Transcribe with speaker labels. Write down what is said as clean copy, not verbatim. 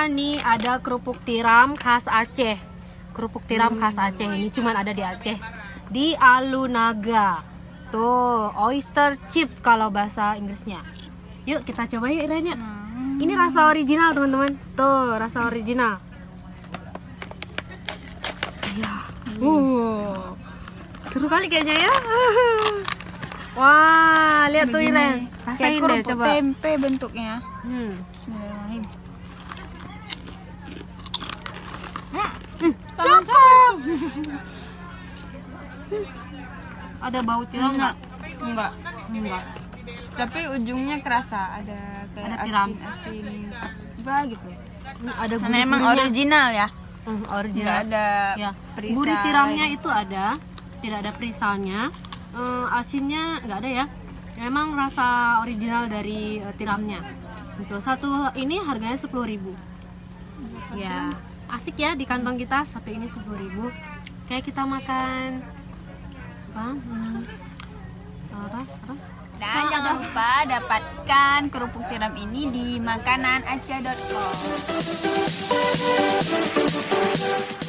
Speaker 1: nih ada kerupuk tiram khas Aceh. Kerupuk tiram khas Aceh ini cuman ada di Aceh. Di Alunaga. Tuh, oyster chips kalau bahasa Inggrisnya. Yuk kita coba yuk Irene. Ini rasa original teman-teman. Tuh, rasa original. Ya. Seru kali kayaknya ya. Wah, lihat tuh Irene. Rasain deh coba.
Speaker 2: Tempe bentuknya. Bismillahirrahmanirrahim.
Speaker 1: Ada bau tiram nggak?
Speaker 2: Enggak. Tapi ujungnya kerasa ada kayak
Speaker 1: Ada tiram.
Speaker 2: asin apa gitu.
Speaker 1: Ada
Speaker 2: Karena emang
Speaker 1: gurih-gurihnya.
Speaker 2: original ya.
Speaker 1: Original.
Speaker 2: Nggak ada
Speaker 1: Ya.
Speaker 2: perisai.
Speaker 1: Gurih tiramnya itu ada, tidak ada perisalnya. Asinnya nggak ada ya. Memang rasa original dari tiramnya. Untuk satu ini harganya 10.000. Ya, asik ya di kantong kita. Satu ini 10.000. Kayak kita makan apa?
Speaker 2: Dan jangan lupa dapatkan kerupuk tiram ini di makananaca.com.